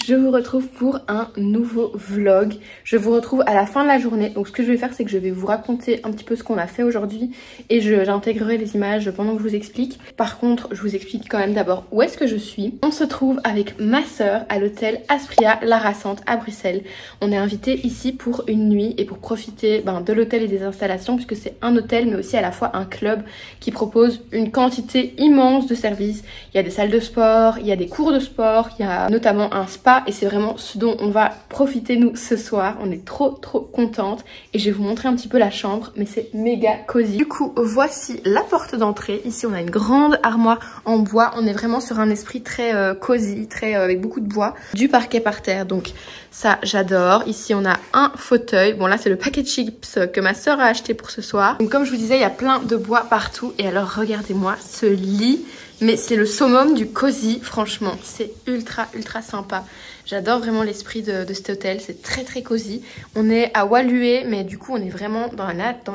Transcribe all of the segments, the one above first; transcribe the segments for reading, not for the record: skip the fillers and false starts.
je vous retrouve pour un nouveau vlog. Je vous retrouve à la fin de la journée. Donc ce que je vais faire, c'est que je vais vous raconter un petit peu ce qu'on a fait aujourd'hui et j'intégrerai les images pendant que je vous explique. Par contre, je vous explique quand même d'abord où est-ce que je suis. On se trouve avec ma sœur à l'hôtel Aspria La Rasante à Bruxelles. On est invité ici pour une nuit et pour profiter de l'hôtel et des installations, puisque c'est un hôtel mais aussi à la fois un club qui propose une quantité immense de services. Il y a des salles de sport, il y a des cours de sport, il y a notamment un spa et c'est vraiment ce dont on va profiter nous ce soir. On est trop contente et je vais vous montrer un petit peu la chambre, mais c'est méga cosy. Du coup, voici la porte d'entrée. Ici, on a une grande armoire en bois. On est vraiment sur un esprit très cosy, avec beaucoup de bois. Du parquet par terre, donc ça j'adore. Ici, on a un fauteuil. Bon là, c'est le paquet de chips que ma soeur a acheté pour ce soir. Donc comme je vous disais, il y a plein de bois partout. Et alors, regardez-moi ce lit. Mais c'est le summum du cosy, franchement. C'est ultra sympa. J'adore vraiment l'esprit de cet hôtel. C'est très cosy. On est à Woluwe, mais du coup, on est vraiment dans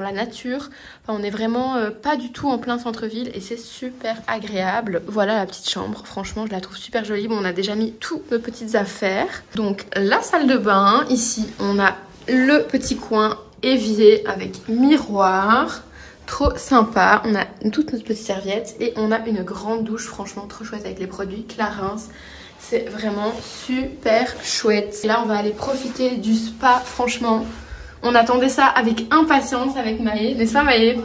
la nature. Enfin, on est vraiment pas du tout en plein centre-ville et c'est super agréable. Voilà la petite chambre. Franchement, je la trouve super jolie. Bon, on a déjà mis toutes nos petites affaires. Donc, la salle de bain. Ici, on a le petit coin évier avec miroir. Trop sympa, on a toutes nos petites serviettes et on a une grande douche, franchement trop chouette avec les produits Clarins. C'est vraiment super chouette. Et là on va aller profiter du spa, franchement. On attendait ça avec impatience avec Maë, n'est-ce pas Maë?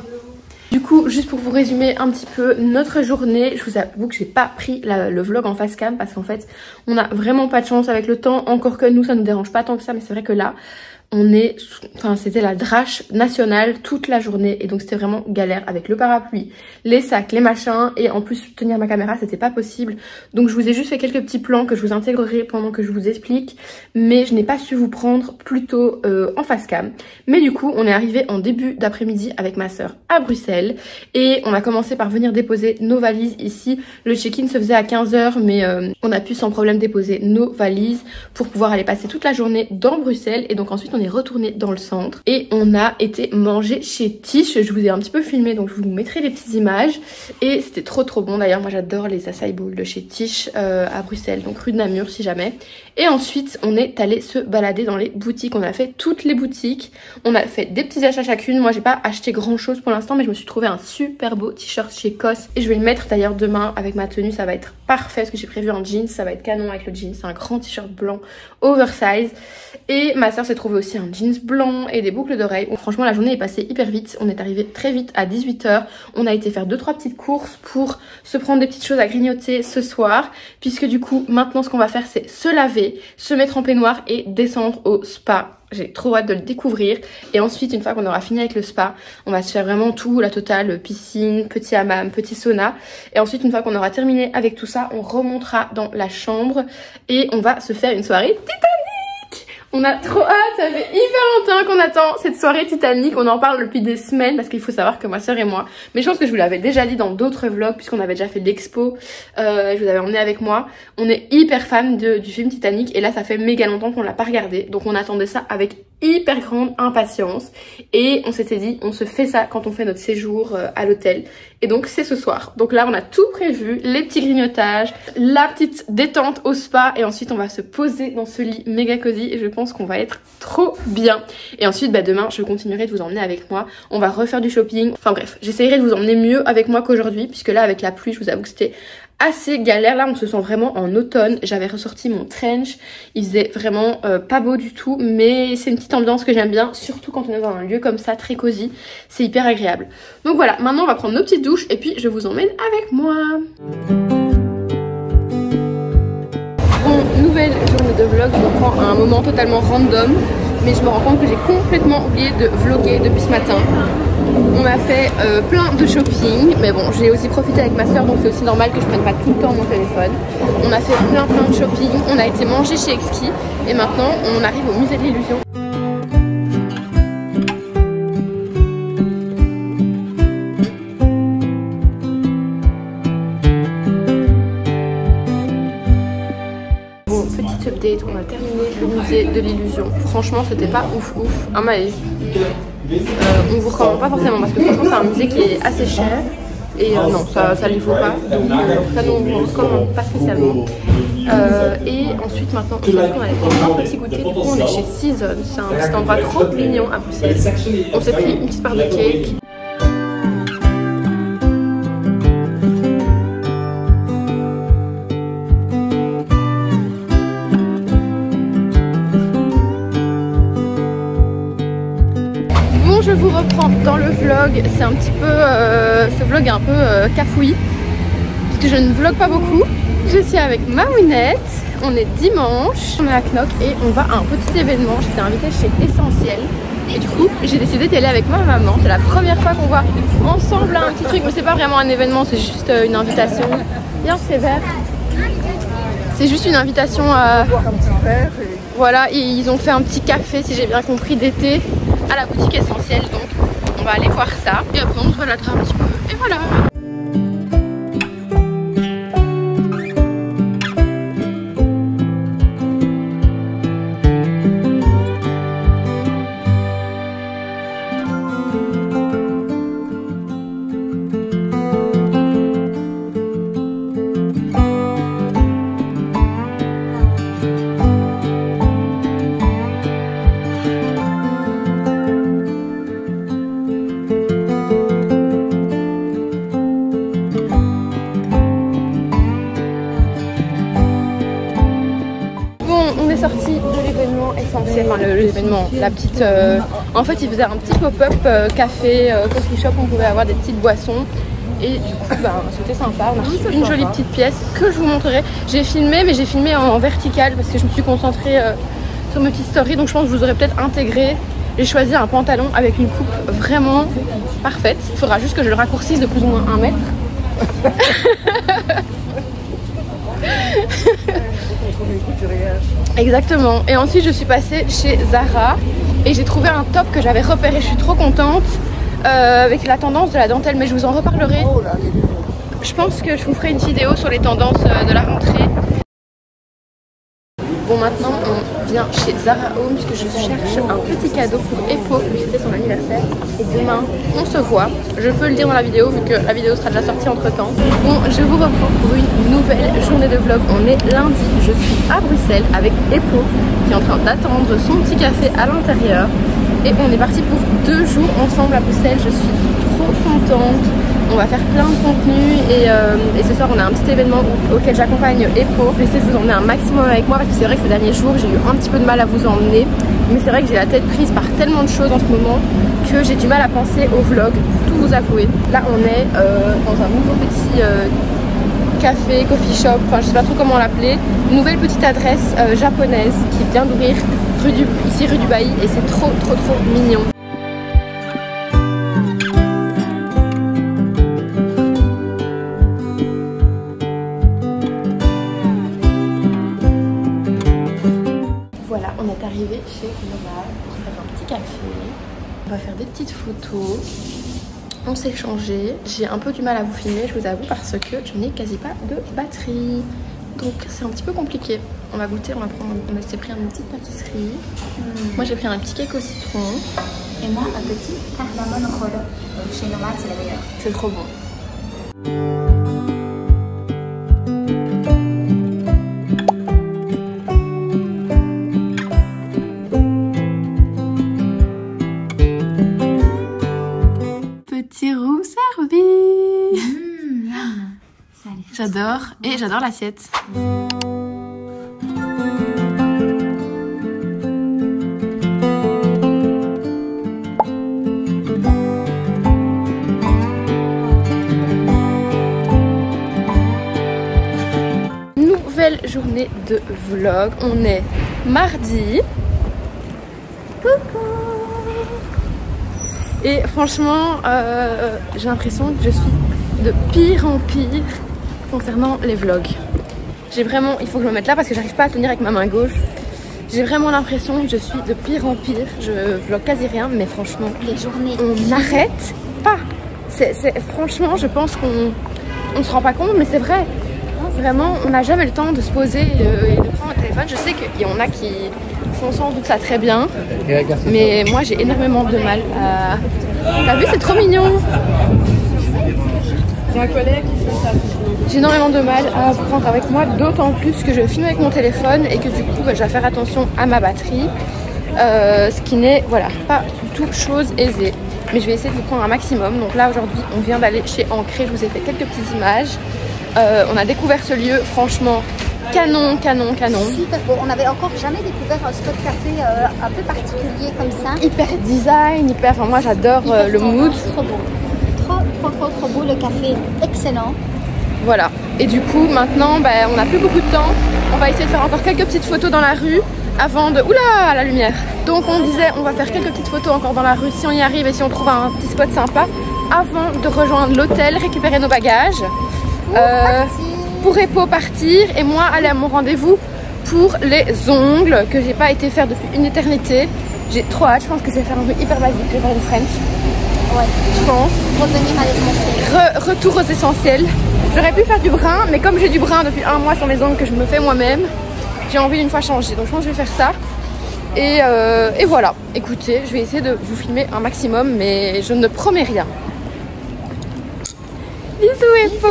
Du coup, juste pour vous résumer un petit peu notre journée, je vous avoue que j'ai pas pris le vlog en face cam parce qu'en fait on a vraiment pas de chance avec le temps, encore que nous ça nous dérange pas tant que ça, mais c'est vrai que là c'était la drache nationale toute la journée et donc c'était vraiment galère avec le parapluie, les sacs, les machins et en plus tenir ma caméra c'était pas possible. Donc je vous ai juste fait quelques petits plans que je vous intégrerai pendant que je vous explique, mais je n'ai pas su vous prendre plus tôt en face cam. Mais du coup on est arrivé en début d'après-midi avec ma soeur à Bruxelles et on a commencé par venir déposer nos valises ici. Le check-in se faisait à 15 h mais on a pu sans problème déposer nos valises pour pouvoir aller passer toute la journée dans Bruxelles et donc ensuite on est retourné dans le centre et on a été manger chez Tish. Je vous ai un petit peu filmé donc je vous mettrai les petites images et c'était trop bon. D'ailleurs moi j'adore les acai bowls de chez Tish à Bruxelles, donc rue de Namur si jamais. Et ensuite on est allé se balader dans les boutiques, on a fait toutes les boutiques, on a fait des petits achats chacune. Moi j'ai pas acheté grand chose pour l'instant mais je me suis trouvé un super beau t-shirt chez COS et je vais le mettre d'ailleurs demain avec ma tenue, ça va être parfait parce que j'ai prévu un jean, ça va être canon avec le jean, c'est un grand t-shirt blanc oversize. Et ma soeur s'est trouvée aussi un jeans blanc et des boucles d'oreilles. Franchement la journée est passée hyper vite, on est arrivé très vite à 18 h. On a été faire 2-3 petites courses pour se prendre des petites choses à grignoter ce soir, puisque du coup maintenant ce qu'on va faire c'est se laver, se mettre en peignoir et descendre au spa. J'ai trop hâte de le découvrir. Et ensuite une fois qu'on aura fini avec le spa, on va se faire vraiment tout, la totale, piscine, petit hammam, petit sauna. Et ensuite une fois qu'on aura terminé avec tout ça, on remontera dans la chambre et on va se faire une soirée Titanic. On a trop hâte, ça fait hyper longtemps qu'on attend cette soirée Titanic. On en parle depuis des semaines parce qu'il faut savoir que ma soeur et moi, mais je pense que je vous l'avais déjà dit dans d'autres vlogs puisqu'on avait déjà fait l'expo, je vous avais emmené avec moi. On est hyper fan du film Titanic et là ça fait méga longtemps qu'on l'a pas regardé, donc on attendait ça avec hyper grande impatience et on s'était dit on se fait ça quand on fait notre séjour à l'hôtel et donc c'est ce soir. Donc là on a tout prévu, les petits grignotages, la petite détente au spa et ensuite on va se poser dans ce lit méga cosy et je pense qu'on va être trop bien. Et ensuite demain je continuerai de vous emmener avec moi, on va refaire du shopping, enfin bref j'essayerai de vous emmener mieux avec moi qu'aujourd'hui puisque là avec la pluie je vous avoue que c'était assez galère. Là on se sent vraiment en automne, j'avais ressorti mon trench, il faisait vraiment pas beau du tout mais c'est une petite ambiance que j'aime bien, surtout quand on est dans un lieu comme ça très cosy, c'est hyper agréable. Donc voilà, maintenant on va prendre nos petites douches et puis je vous emmène avec moi. Bon, nouvelle journée de vlog, je me prends à un moment totalement random mais je me rends compte que j'ai complètement oublié de vlogger depuis ce matin. On a fait plein de shopping, mais bon j'ai aussi profité avec ma soeur donc c'est aussi normal que je prenne pas tout le temps mon téléphone. On a fait plein de shopping, on a été manger chez Exquis et maintenant on arrive au musée de l'illusion. Bon, petite update, on a terminé le musée de l'illusion. Franchement c'était pas ouf, hein Maë? On vous recommande pas forcément parce que franchement c'est un musée qui est assez cher et non ça les vaut pas, donc en tout cas nous on vous recommande pas spécialement. Et ensuite maintenant on allait prendre un petit goûter. Du coup on est chez Season, c'est un petit endroit trop mignon à Bruxelles. On s'est pris une petite part de cake. Je vous reprends dans le vlog, c'est un petit peu, ce vlog est un peu cafouille, parce que je ne vlog pas beaucoup. Je suis avec Mamounette, on est dimanche, on est à Knock et on va à un petit événement. J'étais invitée chez Essentiel et du coup j'ai décidé d'y aller avec ma maman. C'est la première fois qu'on va ensemble à un petit truc, mais c'est pas vraiment un événement, c'est juste une invitation. Bien, c'est vert. C'est juste une invitation à boire un petit verre. Voilà, et ils ont fait un petit café, si j'ai bien compris, d'été à la boutique Essentielle, donc on va aller voir ça et après on se baladera un petit peu et voilà. Sorti de l'événement Essentiel, enfin l'événement, la petite... en fait ils faisaient un petit pop-up café, coffee shop, on pouvait avoir des petites boissons et du coup ben, c'était sympa, on a reçu une jolie petite pièce que je vous montrerai. J'ai filmé mais j'ai filmé en vertical parce que je me suis concentrée sur mes petites stories, donc je pense que vous aurez peut-être intégré. J'ai choisi un pantalon avec une coupe vraiment parfaite, il faudra juste que je le raccourcisse de plus ou moins 1 mètre. Exactement. Et ensuite je suis passée chez Zara et j'ai trouvé un top que j'avais repéré, je suis trop contente, avec la tendance de la dentelle, mais je vous en reparlerai. Je pense que je vous ferai une vidéo sur les tendances de la rentrée. Bon, maintenant on vient chez Zara Home puisque je cherche un petit cadeau pour Epo, c'était son anniversaire. Et demain on se voit, je peux le dire dans la vidéo vu que la vidéo sera déjà sortie entre temps. Bon, je vous reprends pour une nouvelle journée de vlog. On est lundi, je suis à Bruxelles avec Epo qui est en train d'attendre son petit café à l'intérieur. Et on est parti pour 2 jours ensemble à Bruxelles, je suis trop contente. On va faire plein de contenu et ce soir on a un petit événement auquel j'accompagne Epo. J'essaie de vous emmener un maximum avec moi parce que c'est vrai que ces derniers jours j'ai eu un petit peu de mal à vous emmener. Mais c'est vrai que j'ai la tête prise par tellement de choses en ce moment que j'ai du mal à penser au vlog, pour tout vous avouer. Là on est dans un nouveau petit café, coffee shop, enfin je sais pas trop comment l'appeler. Une nouvelle petite adresse japonaise qui vient d'ouvrir ici rue du Bailly et c'est trop mignon. On est arrivé chez Nomad pour faire un petit café. On va faire des petites photos. On s'est changé. J'ai un peu du mal à vous filmer, je vous avoue, parce que je n'ai quasi pas de batterie. Donc c'est un petit peu compliqué. On va goûter, on s'est pris une petite pâtisserie. Moi j'ai pris un petit cake au citron. Et moi un petit cardamone au rôle. Chez Nomad c'est le meilleur. C'est trop bon. Petit roux servi. J'adore et j'adore l'assiette. Nouvelle journée de vlog. On est mardi. Coucou. Et franchement, j'ai l'impression que je suis de pire en pire concernant les vlogs. J'ai vraiment, il faut que je me mette là parce que j'arrive pas à tenir avec ma main gauche. J'ai vraiment l'impression que je suis de pire en pire. Je vlog quasi rien, mais franchement, les journées, on n'arrête pas. Franchement, je pense qu'on ne se rend pas compte, mais c'est vrai. Vraiment, on n'a jamais le temps de se poser et de prendre le téléphone. Je sais qu'il y en a qui font sans doute ça très bien, mais moi j'ai énormément de mal à... T'as vu, c'est trop mignon. J'ai un collègue qui fait ça. J'ai énormément de mal à prendre avec moi, d'autant plus que je filme avec mon téléphone et que du coup je vais faire attention à ma batterie, ce qui n'est voilà, pas du tout chose aisée. Mais je vais essayer de vous prendre un maximum. Donc là aujourd'hui on vient d'aller chez Ancré, je vous ai fait quelques petites images. On a découvert ce lieu, franchement canon. Super beau, on n'avait encore jamais découvert un spot café un peu particulier comme ça. Hyper design, hyper, enfin, moi j'adore le mood. Trop beau, trop beau, le café excellent. Voilà, et du coup maintenant on n'a plus beaucoup de temps. On va essayer de faire encore quelques petites photos dans la rue avant de... Oula, la lumière. Donc on disait on va faire quelques petites photos encore dans la rue si on y arrive et si on trouve un petit spot sympa avant de rejoindre l'hôtel, récupérer nos bagages pour Epo partir et moi aller à mon rendez-vous pour les ongles que j'ai pas été faire depuis une éternité. J'ai trop hâte, je pense que je vais faire un truc hyper basique, je vais faire une French. Ouais, je pense. Revenir à l'essentiel. Retour aux essentiels. J'aurais pu faire du brun, mais comme j'ai du brun depuis un mois sur mes ongles que je me fais moi-même, j'ai envie d'une fois changer. Donc je pense que je vais faire ça. Et voilà. Écoutez, je vais essayer de vous filmer un maximum, mais je ne promets rien. Bisous Epo.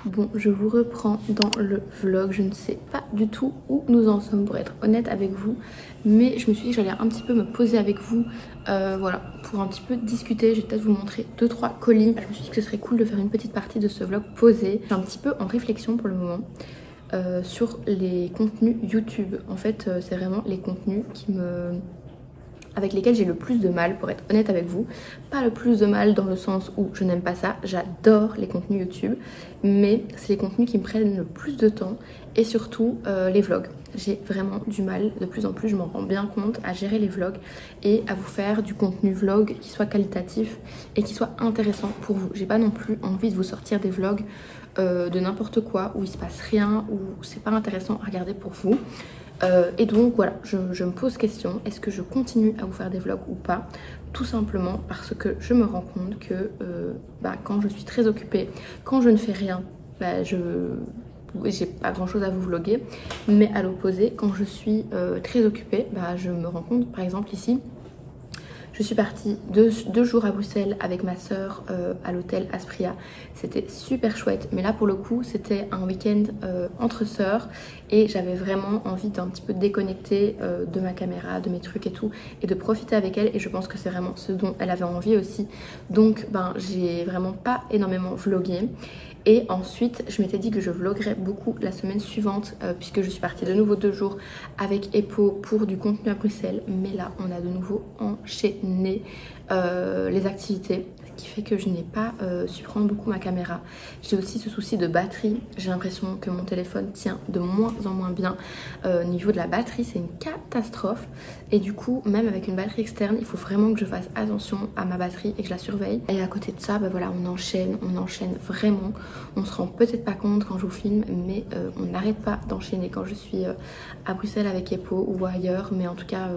Bon, je vous reprends dans le vlog. Je ne sais pas du tout où nous en sommes pour être honnête avec vous. Mais je me suis dit que j'allais un petit peu me poser avec vous. Voilà, pour un petit peu discuter. Je vais peut-être vous montrer 2-3 colis. Je me suis dit que ce serait cool de faire une petite partie de ce vlog posé. Je suis un petit peu en réflexion pour le moment sur les contenus YouTube. En fait, c'est vraiment les contenus avec lesquels j'ai le plus de mal, pour être honnête avec vous. Pas le plus de mal dans le sens où je n'aime pas ça, j'adore les contenus YouTube, mais c'est les contenus qui me prennent le plus de temps et surtout les vlogs. J'ai vraiment du mal, de plus en plus je m'en rends bien compte, à gérer les vlogs et à vous faire du contenu vlog qui soit qualitatif et qui soit intéressant pour vous. J'ai pas non plus envie de vous sortir des vlogs de n'importe quoi, où il se passe rien, où c'est pas intéressant à regarder pour vous. Et donc voilà, je me pose question, est-ce que je continue à vous faire des vlogs ou pas? Tout simplement parce que je me rends compte que quand je suis très occupée, quand je ne fais rien, j'ai pas grand chose à vous vlogger. Mais à l'opposé, quand je suis très occupée, je me rends compte, par exemple ici, je suis partie deux jours à Bruxelles avec ma soeur à l'hôtel Aspria. C'était super chouette. Mais là, pour le coup, c'était un week-end entre sœurs. Et j'avais vraiment envie d'un petit peu déconnecter de ma caméra, de mes trucs et tout. Et de profiter avec elle. Et je pense que c'est vraiment ce dont elle avait envie aussi. Donc, j'ai vraiment pas énormément vlogué. Et ensuite, je m'étais dit que je vloguerais beaucoup la semaine suivante puisque je suis partie de nouveau 2 jours avec Epo pour du contenu à Bruxelles. Mais là, on a de nouveau enchaîné les activités, ce qui fait que je n'ai pas su prendre beaucoup ma caméra. J'ai aussi ce souci de batterie. J'ai l'impression que mon téléphone tient de moins en moins bien. Au niveau de la batterie, c'est une catastrophe. Et du coup, même avec une batterie externe, il faut vraiment que je fasse attention à ma batterie et que je la surveille. Et à côté de ça, voilà, on enchaîne vraiment. On se rend peut-être pas compte quand je vous filme, mais on n'arrête pas d'enchaîner quand je suis à Bruxelles avec Epo ou ailleurs. Mais en tout cas,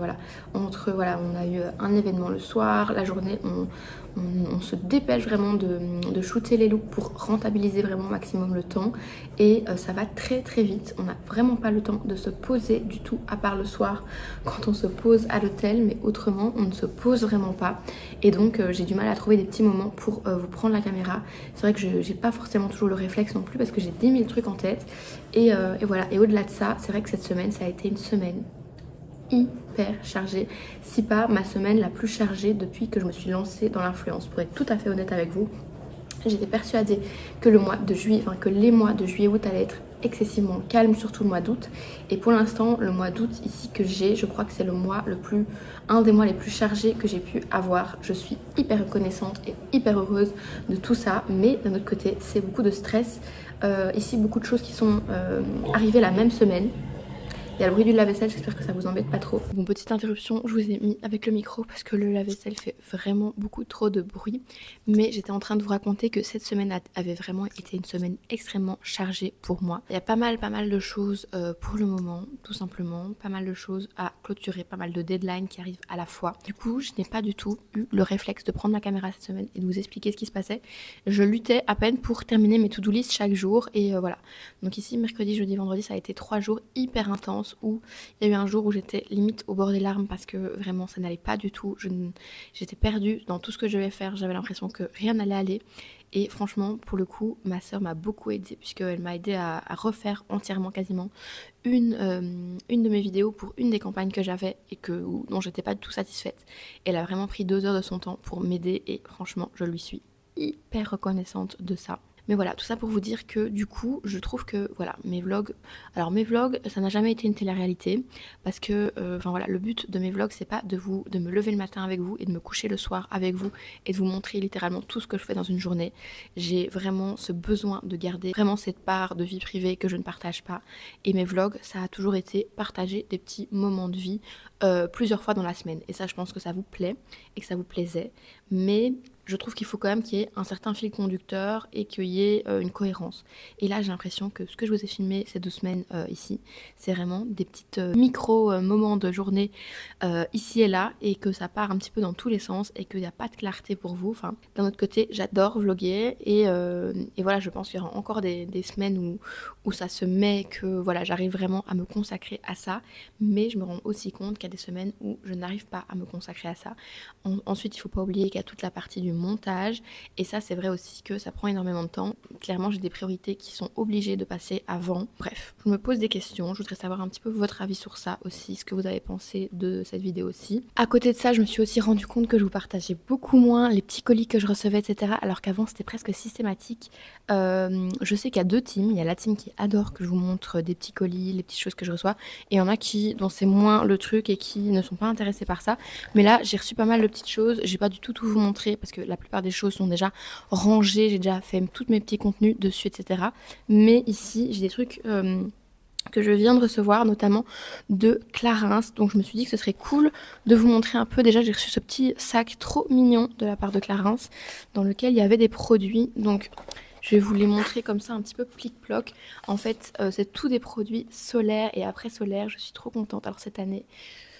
voilà, on a eu un événement le soir, la journée, on se dépêche vraiment de shooter les looks pour rentabiliser vraiment au maximum le temps. Et ça va très très vite. On n'a vraiment pas le temps de se poser du tout, à part le soir quand on se pose à l'hôtel, mais autrement on ne se pose vraiment pas. Et donc j'ai du mal à trouver des petits moments pour vous prendre la caméra. C'est vrai que j'ai pas forcément toujours le réflexe non plus parce que j'ai 10 000 trucs en tête. Et voilà, et au-delà de ça, c'est vrai que cette semaine, ça a été une semaine hyper chargée, si pas ma semaine la plus chargée depuis que je me suis lancée dans l'influence. Pour être tout à fait honnête avec vous, j'étais persuadée que les mois de juillet, août allaient être excessivement calmes, surtout le mois d'août. Et pour l'instant, le mois d'août ici que j'ai, je crois que c'est un des mois les plus chargés que j'ai pu avoir. Je suis hyper reconnaissante et hyper heureuse de tout ça, mais d'un autre côté, c'est beaucoup de stress. Ici, beaucoup de choses qui sont arrivées la même semaine. Il y a le bruit du lave-vaisselle, j'espère que ça vous embête pas trop. Bon, petite interruption, je vous ai mis avec le micro parce que le lave-vaisselle fait vraiment beaucoup trop de bruit. Mais j'étais en train de vous raconter que cette semaine avait vraiment été une semaine extrêmement chargée pour moi. Il y a pas mal de choses pour le moment, tout simplement. Pas mal de choses à clôturer, pas mal de deadlines qui arrivent à la fois. Du coup, je n'ai pas du tout eu le réflexe de prendre ma caméra cette semaine et de vous expliquer ce qui se passait. Je luttais à peine pour terminer mes to-do list chaque jour et voilà. Donc ici, mercredi, jeudi, vendredi, ça a été 3 jours hyper intenses où il y a eu un jour où j'étais limite au bord des larmes parce que vraiment ça n'allait pas du tout. J'étais perdue dans tout ce que je devais faire, j'avais l'impression que rien n'allait aller. Et franchement, pour le coup, ma soeur m'a beaucoup aidée puisqu'elle m'a aidée à refaire entièrement quasiment une de mes vidéos pour une des campagnes que j'avais et dont j'étais pas du tout satisfaite. Elle a vraiment pris 2 heures de son temps pour m'aider et franchement, je lui suis hyper reconnaissante de ça. Mais voilà, tout ça pour vous dire que du coup, je trouve que voilà, mes vlogs, ça n'a jamais été une télé-réalité parce que, voilà, le but de mes vlogs, c'est pas de me lever le matin avec vous et de me coucher le soir avec vous et de vous montrer littéralement tout ce que je fais dans une journée. J'ai vraiment ce besoin de garder vraiment cette part de vie privée que je ne partage pas. Et mes vlogs, ça a toujours été partager des petits moments de vie plusieurs fois dans la semaine. Et ça, je pense que ça vous plaît et que ça vous plaisait. Mais je trouve qu'il faut quand même qu'il y ait un certain fil conducteur et qu'il y ait une cohérence. Et là, j'ai l'impression que ce que je vous ai filmé ces 2 semaines ici, c'est vraiment des petites micro-moments de journée ici et là, et que ça part un petit peu dans tous les sens et qu'il n'y a pas de clarté pour vous. Enfin, d'un autre côté, j'adore vloguer et voilà, je pense qu'il y aura encore des semaines où ça se met que voilà, j'arrive vraiment à me consacrer à ça, mais je me rends aussi compte qu'il y a des semaines où je n'arrive pas à me consacrer à ça. Ensuite, il ne faut pas oublier qu'il y a toute la partie du montage et ça, c'est vrai aussi que ça prend énormément de temps. Clairement, j'ai des priorités qui sont obligées de passer avant. Bref, je me pose des questions, je voudrais savoir un petit peu votre avis sur ça aussi, ce que vous avez pensé de cette vidéo aussi. À côté de ça, je me suis aussi rendu compte que je vous partageais beaucoup moins les petits colis que je recevais, etc. Alors qu'avant, c'était presque systématique. Je sais qu'il y a 2 teams. Il y a la team qui adore que je vous montre des petits colis, les petites choses que je reçois, et il y en a dont c'est moins le truc et qui ne sont pas intéressés par ça. Mais là, j'ai reçu pas mal de petites choses. J'ai pas du tout vous montrer parce que la plupart des choses sont déjà rangées. J'ai déjà fait tous mes petits contenus dessus, etc. Mais ici, j'ai des trucs que je viens de recevoir, notamment de Clarins. Donc je me suis dit que ce serait cool de vous montrer un peu. Déjà, j'ai reçu ce petit sac trop mignon de la part de Clarins dans lequel il y avait des produits. Donc je vais vous les montrer comme ça un petit peu plic-ploc. En fait, c'est tous des produits solaires et après solaires. Je suis trop contente. Alors cette année,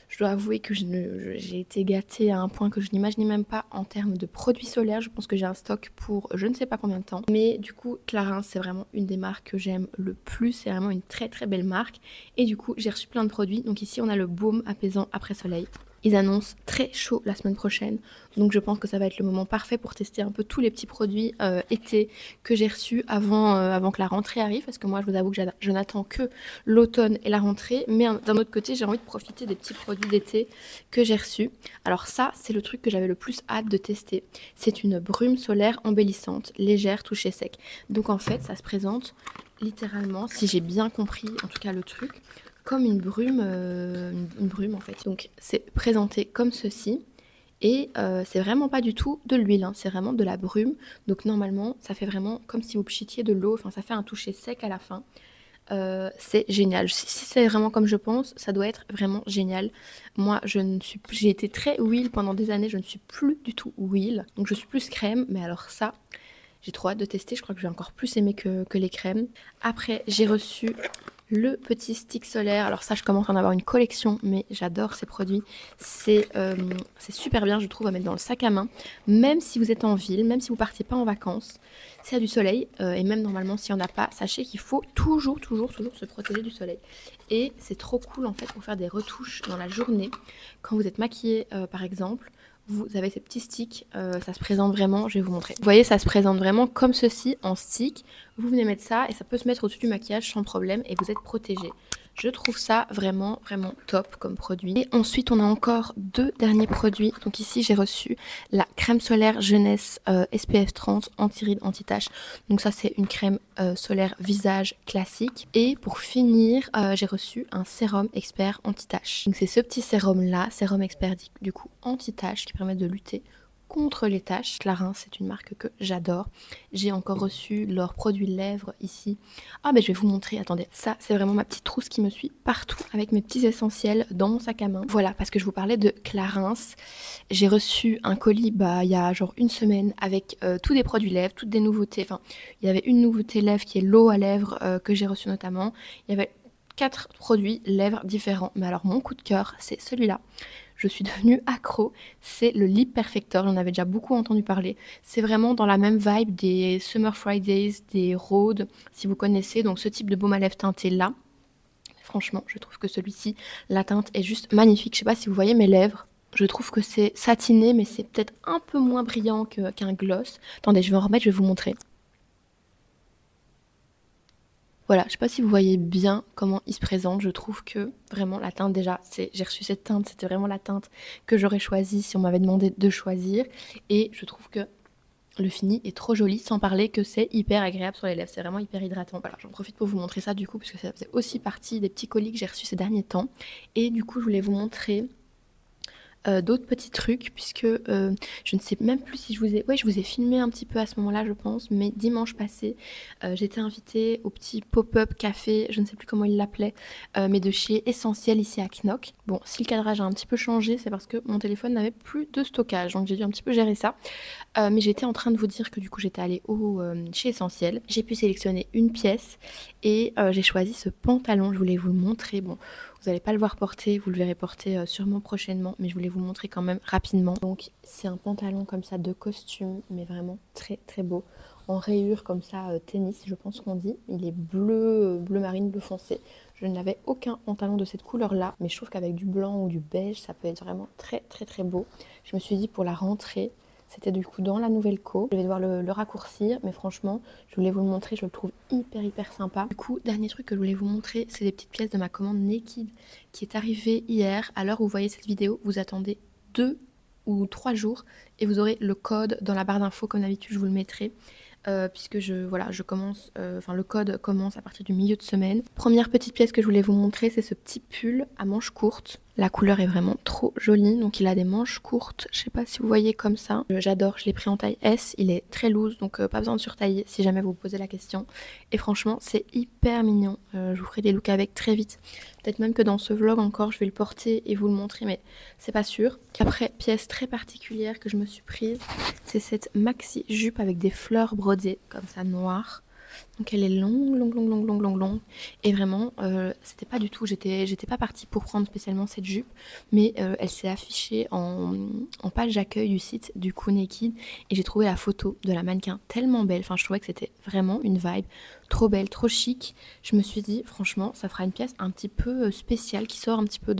je dois avouer que j'ai été gâtée à un point que je n'imaginais même pas en termes de produits solaires. Je pense que j'ai un stock pour je ne sais pas combien de temps. Mais du coup, Clarins, c'est vraiment une des marques que j'aime le plus. C'est vraiment une très très belle marque. Et du coup, j'ai reçu plein de produits. Donc ici, on a le baume apaisant après soleil. Ils annoncent très chaud la semaine prochaine, donc je pense que ça va être le moment parfait pour tester un peu tous les petits produits été que j'ai reçus avant que la rentrée arrive, parce que moi je vous avoue que je n'attends que l'automne et la rentrée, mais d'un autre côté j'ai envie de profiter des petits produits d'été que j'ai reçus. Alors ça, c'est le truc que j'avais le plus hâte de tester. C'est une brume solaire embellissante, légère, toucher sec. Donc en fait, ça se présente littéralement, si j'ai bien compris en tout cas le truc, comme une brume en fait. Donc c'est présenté comme ceci et c'est vraiment pas du tout de l'huile, hein, c'est vraiment de la brume. Donc normalement ça fait vraiment comme si vous pchitiez de l'eau, enfin ça fait un toucher sec à la fin. C'est génial. Si c'est vraiment comme je pense, ça doit être vraiment génial. Moi j'ai été très huile pendant des années, je ne suis plus du tout huile, donc je suis plus crème, mais alors ça j'ai trop hâte de tester, je crois que je vais encore plus aimer que les crèmes. Après j'ai reçu le petit stick solaire. Alors ça, je commence à en avoir une collection, mais j'adore ces produits. C'est super bien, je trouve, à mettre dans le sac à main. Même si vous êtes en ville, même si vous partez pas en vacances, s'il y a du soleil, et même normalement s'il n'y en a pas, sachez qu'il faut toujours se protéger du soleil. Et c'est trop cool en fait pour faire des retouches dans la journée. Quand vous êtes maquillé par exemple, vous avez ces petits sticks, ça se présente vraiment, je vais vous montrer. Vous voyez, ça se présente vraiment comme ceci en stick. Vous venez mettre ça et ça peut se mettre au-dessus du maquillage sans problème et vous êtes protégé. Je trouve ça vraiment top comme produit. Et ensuite, on a encore 2 derniers produits. Donc ici, j'ai reçu la crème solaire jeunesse SPF 30 anti-rides, anti-taches. Donc ça, c'est une crème solaire visage classique. Et pour finir, j'ai reçu un sérum expert anti-taches. Donc c'est ce petit sérum là, sérum expert du coup anti-taches qui permet de lutter contre les taches. Clarins, c'est une marque que j'adore. J'ai encore reçu leurs produits lèvres ici. Ah ben je vais vous montrer, attendez. Ça, c'est vraiment ma petite trousse qui me suit partout avec mes petits essentiels dans mon sac à main. Voilà, parce que je vous parlais de Clarins. J'ai reçu un colis il y a genre une semaine avec tous des produits lèvres, toutes des nouveautés. Enfin, il y avait une nouveauté lèvres qui est l'eau à lèvres que j'ai reçue notamment. Il y avait 4 produits lèvres différents. Mais alors mon coup de cœur, c'est celui-là. Je suis devenue accro, c'est le Lip Perfector, j'en avais déjà beaucoup entendu parler. C'est vraiment dans la même vibe des Summer Fridays, des Rhode, si vous connaissez, donc ce type de baume à lèvres teinté là. Franchement, je trouve que celui-ci, la teinte est juste magnifique. Je sais pas si vous voyez mes lèvres. Je trouve que c'est satiné, mais c'est peut-être un peu moins brillant qu'un gloss. Attendez, je vais en remettre, je vais vous montrer. Voilà, je sais pas si vous voyez bien comment il se présente. Je trouve que vraiment la teinte déjà, j'ai reçu cette teinte, c'était vraiment la teinte que j'aurais choisie si on m'avait demandé de choisir. Et je trouve que le fini est trop joli, sans parler que c'est hyper agréable sur les lèvres. C'est vraiment hyper hydratant. Voilà, j'en profite pour vous montrer ça du coup, parce que ça faisait aussi partie des petits colis que j'ai reçus ces derniers temps. Et du coup, je voulais vous montrer d'autres petits trucs, puisque je ne sais même plus si je vous ai... Ouais, je vous ai filmé un petit peu à ce moment-là, je pense, mais dimanche passé, j'étais invitée au petit pop-up café, je ne sais plus comment il l'appelait, mais de chez Essentiel ici à Knock. Bon, si le cadrage a un petit peu changé, c'est parce que mon téléphone n'avait plus de stockage, donc j'ai dû un petit peu gérer ça. Mais j'étais en train de vous dire que du coup, j'étais allée chez Essentiel. J'ai pu sélectionner une pièce et j'ai choisi ce pantalon, je voulais vous le montrer. Bon, vous n'allez pas le voir porter, vous le verrez porter sûrement prochainement, mais je voulais vous montrer quand même rapidement. Donc c'est un pantalon comme ça de costume, mais vraiment très très beau, en rayures comme ça tennis, je pense qu'on dit. Il est bleu marine, bleu foncé. Je n'avais aucun pantalon de cette couleur là, mais je trouve qu'avec du blanc ou du beige, ça peut être vraiment très très très beau. Je me suis dit pour la rentrée, c'était du coup dans la nouvelle co. Je vais devoir le raccourcir, mais franchement, je voulais vous le montrer, je le trouve hyper sympa. Du coup, dernier truc que je voulais vous montrer, c'est des petites pièces de ma commande Naked qui est arrivée hier. À l'heure où vous voyez cette vidéo, vous attendez 2 ou 3 jours et vous aurez le code dans la barre d'infos, comme d'habitude, je vous le mettrai. Puisque je commence, le code commence à partir du milieu de semaine. Première petite pièce que je voulais vous montrer, c'est ce petit pull à manches courtes. La couleur est vraiment trop jolie, donc il a des manches courtes, je sais pas si vous voyez comme ça. J'adore, je l'ai pris en taille S, il est très loose, donc pas besoin de surtailler si jamais vous vous posez la question. Et franchement, c'est hyper mignon, je vous ferai des looks avec très vite. Peut-être même que dans ce vlog encore, je vais le porter et vous le montrer, mais c'est pas sûr. Après, pièce très particulière que je me suis prise, c'est cette maxi jupe avec des fleurs brodées, comme ça, noires. Donc elle est longue. Et vraiment, c'était pas du tout, j'étais pas partie pour prendre spécialement cette jupe, mais elle s'est affichée en page d'accueil du site du coup Naked, et j'ai trouvé la photo de la mannequin tellement belle. Enfin, je trouvais que c'était vraiment une vibe trop belle, trop chic. Je me suis dit, franchement, ça fera une pièce un petit peu spéciale, qui sort un petit peu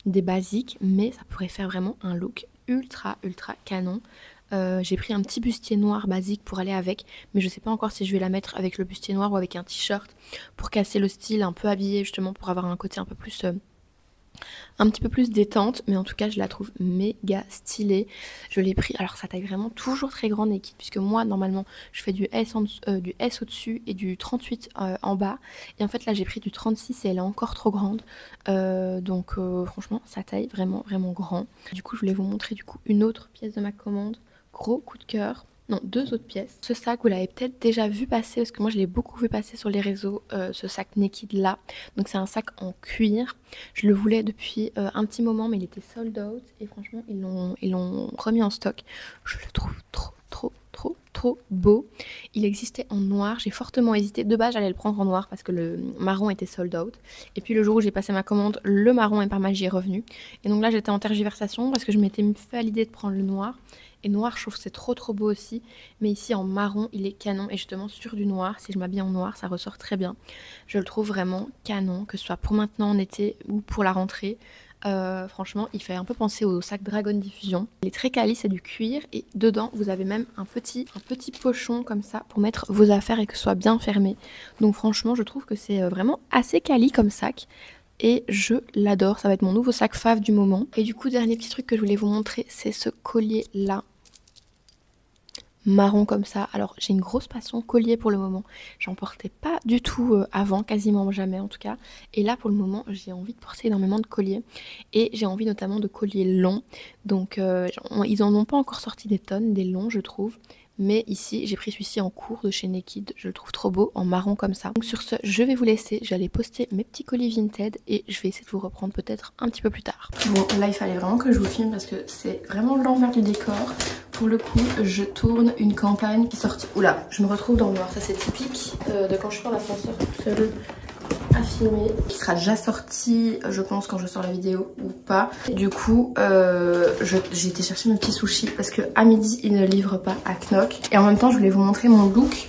des basiques, mais ça pourrait faire vraiment un look ultra canon. J'ai pris un petit bustier noir basique pour aller avec, mais je sais pas encore si je vais la mettre avec le bustier noir ou avec un t-shirt pour casser le style, un peu habillé justement, pour avoir un côté un petit peu plus détente. Mais en tout cas, je la trouve méga stylée. Je l'ai pris, alors ça taille vraiment toujours très grand Naked, puisque moi normalement je fais du S au-dessus et du 38 en bas, et en fait là j'ai pris du 36 et elle est encore trop grande, donc franchement ça taille vraiment grand. Du coup je voulais vous montrer du coup une autre pièce de ma commande. Gros coup de cœur. Non, 2 autres pièces. Ce sac, vous l'avez peut-être déjà vu passer, parce que moi je l'ai beaucoup vu passer sur les réseaux, ce sac Naked là. Donc c'est un sac en cuir. Je le voulais depuis un petit moment, mais il était sold out. Et franchement, ils l'ont remis en stock. Je le trouve trop beau. Il existait en noir, j'ai fortement hésité. De base, j'allais le prendre en noir parce que le marron était sold out. Et puis le jour où j'ai passé ma commande, le marron est par magie est revenu. Et donc là, j'étais en tergiversation parce que je m'étais fait à l'idée de prendre le noir. Et noir, je trouve que c'est trop beau aussi. Mais ici, en marron, il est canon. Et justement, sur du noir, si je m'habille en noir, ça ressort très bien. Je le trouve vraiment canon, que ce soit pour maintenant en été ou pour la rentrée. Franchement, il fait un peu penser au sac Dragon Diffusion. Il est très quali, c'est du cuir. Et dedans, vous avez même un petit pochon comme ça pour mettre vos affaires et que ce soit bien fermé. Donc franchement, je trouve que c'est vraiment assez quali comme sac. Et je l'adore, ça va être mon nouveau sac fave du moment. Et du coup, dernier petit truc que je voulais vous montrer, c'est ce collier là. marron comme ça. Alors j'ai une grosse passion collier pour le moment. J'en portais pas du tout avant, quasiment jamais en tout cas. Et là pour le moment j'ai envie de porter énormément de colliers. Et j'ai envie notamment de colliers longs. Donc ils en ont pas encore sorti des tonnes, des longs je trouve. Mais ici, j'ai pris celui-ci en cours de chez Naked. Je le trouve trop beau en marron comme ça. Donc sur ce, je vais vous laisser. J'allais poster mes petits colis Vinted et je vais essayer de vous reprendre peut-être un petit peu plus tard. Bon, là, il fallait vraiment que je vous filme parce que c'est vraiment l'envers du décor. Pour le coup, je tourne une campagne qui sort... Oula, je me retrouve dans le noir. Ça, c'est typique de quand je prends l'ascenseur toute seule à filmer, qui sera déjà sorti je pense quand je sors la vidéo ou pas. Du coup j'ai été chercher mes petits sushis parce que à midi ils ne livrent pas à Knock et en même temps je voulais vous montrer mon look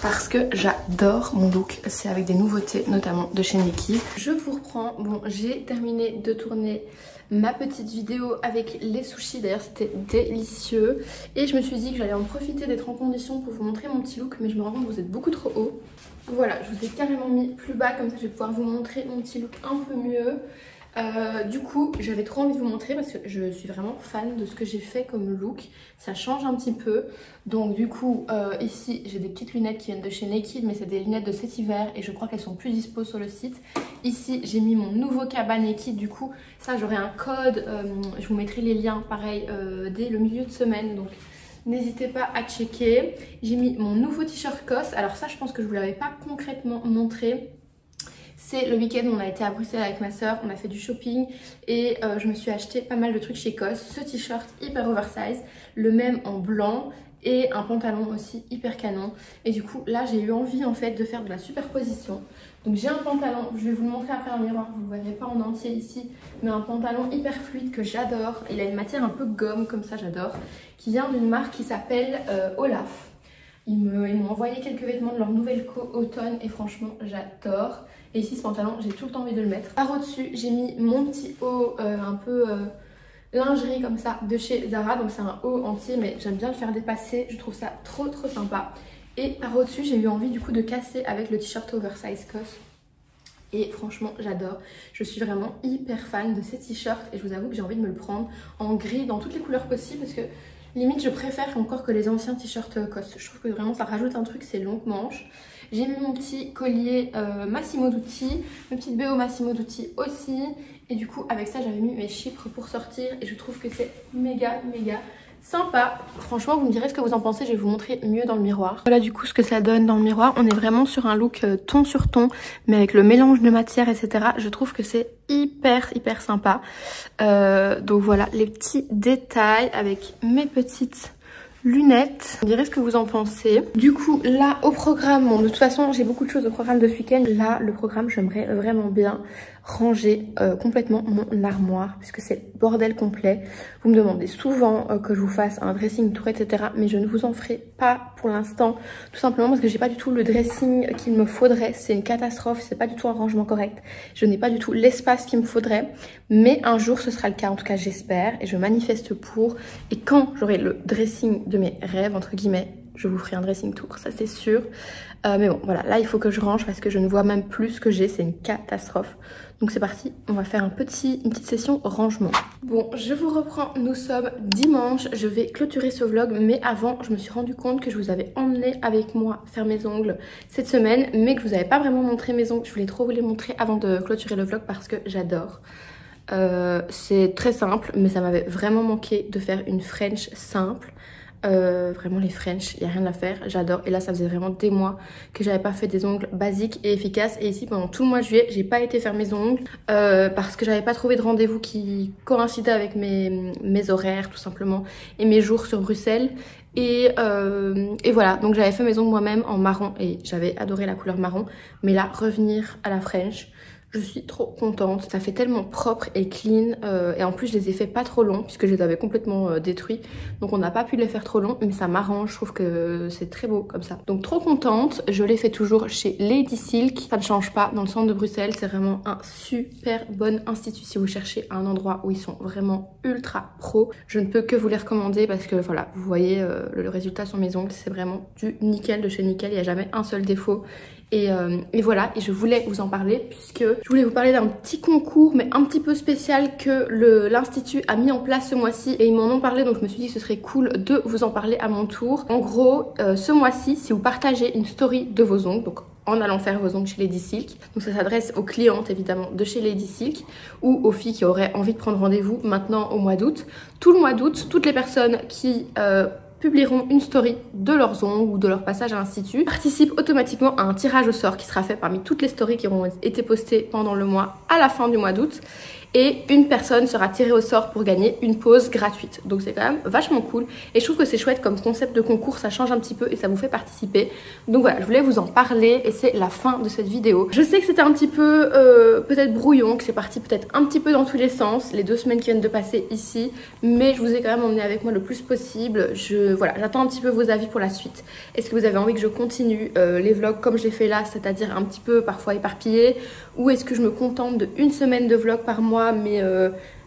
parce que j'adore mon look. C'est avec des nouveautés notamment de chez Nikki. Je vous reprends. Bon, j'ai terminé de tourner ma petite vidéo avec les sushis, d'ailleurs c'était délicieux et je me suis dit que j'allais en profiter d'être en condition pour vous montrer mon petit look, mais je me rends compte que vous êtes beaucoup trop haut. Voilà, je vous ai carrément mis plus bas, comme ça je vais pouvoir vous montrer mon petit look un peu mieux. Du coup, j'avais trop envie de vous montrer parce que je suis vraiment fan de ce que j'ai fait comme look. Ça change un petit peu. Donc du coup, ici, j'ai des petites lunettes qui viennent de chez Naked, mais c'est des lunettes de cet hiver et je crois qu'elles sont plus dispo sur le site. Ici, j'ai mis mon nouveau cabas Naked. Du coup, ça, j'aurai un code. Je vous mettrai les liens, pareil, dès le milieu de semaine. Donc n'hésitez pas à checker. J'ai mis mon nouveau t-shirt COS. Alors ça, je pense que je vous l'avais pas concrètement montré. C'est le week-end où on a été à Bruxelles avec ma soeur, on a fait du shopping et je me suis acheté pas mal de trucs chez COS. Ce t-shirt hyper oversize, le même en blanc et un pantalon aussi hyper canon. Et du coup là j'ai eu envie en fait de faire de la superposition. Donc j'ai un pantalon, je vais vous le montrer après dans le miroir, vous ne le verrez pas en entier ici, mais un pantalon hyper fluide que j'adore. Il a une matière un peu gomme comme ça, j'adore, qui vient d'une marque qui s'appelle Olaf. Ils m'ont envoyé quelques vêtements de leur nouvelle automne et franchement j'adore. Et ici ce pantalon j'ai tout le temps envie de le mettre. Par au-dessus j'ai mis mon petit haut un peu lingerie comme ça de chez Zara. Donc c'est un haut entier mais j'aime bien le faire dépasser, je trouve ça trop sympa. Et par au-dessus j'ai eu envie du coup de casser avec le t-shirt oversize COS. Et franchement j'adore, je suis vraiment hyper fan de ces t-shirts et je vous avoue que j'ai envie de me le prendre en gris dans toutes les couleurs possibles parce que limite je préfère encore que les anciens t-shirts COS. Je trouve que vraiment ça rajoute un truc, c'est longue manche. J'ai mis mon petit collier Massimo Dutti, ma petite BO Massimo Dutti aussi. Et du coup avec ça j'avais mis mes chypres pour sortir et je trouve que c'est méga sympa. Franchement vous me direz ce que vous en pensez, je vais vous montrer mieux dans le miroir. Voilà du coup ce que ça donne dans le miroir. On est vraiment sur un look ton sur ton mais avec le mélange de matière etc. Je trouve que c'est hyper sympa. Donc voilà les petits détails avec mes petites lunettes. Vous me direz ce que vous en pensez. Du coup là au programme, bon, de toute façon j'ai beaucoup de choses au programme de ce week-end. Là le programme j'aimerais vraiment bien ranger complètement mon armoire puisque c'est bordel complet. Vous me demandez souvent que je vous fasse un dressing tour etc. mais je ne vous en ferai pas pour l'instant tout simplement parce que j'ai pas du tout le dressing qu'il me faudrait. C'est une catastrophe, c'est pas du tout un rangement correct. Je n'ai pas du tout l'espace qu'il me faudrait mais un jour ce sera le cas, en tout cas j'espère et je manifeste pour. Et quand j'aurai le dressing de mes rêves entre guillemets, je vous ferai un dressing tour, ça c'est sûr. Mais bon voilà, là il faut que je range parce que je ne vois même plus ce que j'ai, c'est une catastrophe. Donc c'est parti, on va faire une petite session rangement. Bon, je vous reprends, nous sommes dimanche, je vais clôturer ce vlog, mais avant je me suis rendu compte que je vous avais emmené avec moi faire mes ongles cette semaine, mais que je vous avais pas vraiment montré mes ongles. Je voulais trop vous les montrer avant de clôturer le vlog parce que j'adore. C'est très simple, mais ça m'avait vraiment manqué de faire une French simple. Vraiment les French, il n'y a rien à faire, j'adore. Et là ça faisait vraiment des mois que j'avais pas fait des ongles basiques et efficaces. Et ici pendant tout le mois de juillet j'ai pas été faire mes ongles parce que j'avais pas trouvé de rendez-vous qui coïncidait avec mes horaires tout simplement et mes jours sur Bruxelles. Et voilà, donc j'avais fait mes ongles moi-même en marron et j'avais adoré la couleur marron. Mais là revenir à la French, je suis trop contente, ça fait tellement propre et clean et en plus je les ai fait pas trop longs puisque je les avais complètement détruits. Donc on n'a pas pu les faire trop longs mais ça m'arrange, je trouve que c'est très beau comme ça. Donc trop contente, je les fais toujours chez Lady Silk, ça ne change pas, dans le centre de Bruxelles. C'est vraiment un super bon institut si vous cherchez un endroit où ils sont vraiment ultra pro. Je ne peux que vous les recommander parce que voilà, vous voyez le résultat sur mes ongles, c'est vraiment du nickel de chez nickel, il n'y a jamais un seul défaut. Et voilà, et je voulais vous en parler puisque je voulais vous parler d'un petit concours mais un petit peu spécial que l'Institut a mis en place ce mois-ci et ils m'en ont parlé, donc je me suis dit que ce serait cool de vous en parler à mon tour. En gros, ce mois-ci, si vous partagez une story de vos ongles, donc en allant faire vos ongles chez Lady Silk, donc ça s'adresse aux clientes évidemment de chez Lady Silk ou aux filles qui auraient envie de prendre rendez-vous maintenant au mois d'août. Tout le mois d'août, toutes les personnes qui publieront une story de leurs ongles ou de leur passage à l'Institut participent automatiquement à un tirage au sort qui sera fait parmi toutes les stories qui auront été postées pendant le mois à la fin du mois d'août. Et une personne sera tirée au sort pour gagner une pause gratuite. Donc c'est quand même vachement cool. Et je trouve que c'est chouette comme concept de concours, ça change un petit peu et ça vous fait participer. Donc voilà, je voulais vous en parler et c'est la fin de cette vidéo. Je sais que c'était un petit peu peut-être brouillon, que c'est parti peut-être un petit peu dans tous les sens, les 2 semaines qui viennent de passer ici. Mais je vous ai quand même emmené avec moi le plus possible. Voilà, j'attends un petit peu vos avis pour la suite. Est-ce que vous avez envie que je continue les vlogs comme je l'ai fait là, c'est-à-dire un petit peu parfois éparpillé, ou est-ce que je me contente de 1 semaine de vlog par mois mais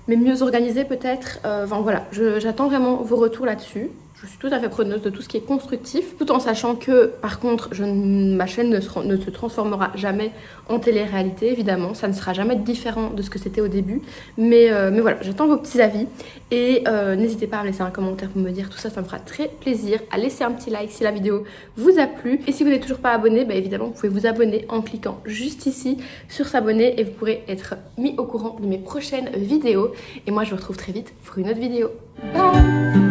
mieux organisé peut-être. Enfin voilà, j'attends vraiment vos retours là-dessus. Je suis tout à fait preneuse de tout ce qui est constructif, tout en sachant que par contre ma chaîne ne se transformera jamais en télé-réalité, évidemment, ça ne sera jamais différent de ce que c'était au début, mais voilà, j'attends vos petits avis et n'hésitez pas à me laisser un commentaire pour me dire tout ça, ça me fera très plaisir, à laisser un petit like si la vidéo vous a plu, et si vous n'êtes toujours pas abonné, bah évidemment vous pouvez vous abonner en cliquant juste ici sur s'abonner et vous pourrez être mis au courant de mes prochaines vidéos, et moi je vous retrouve très vite pour une autre vidéo. Bye.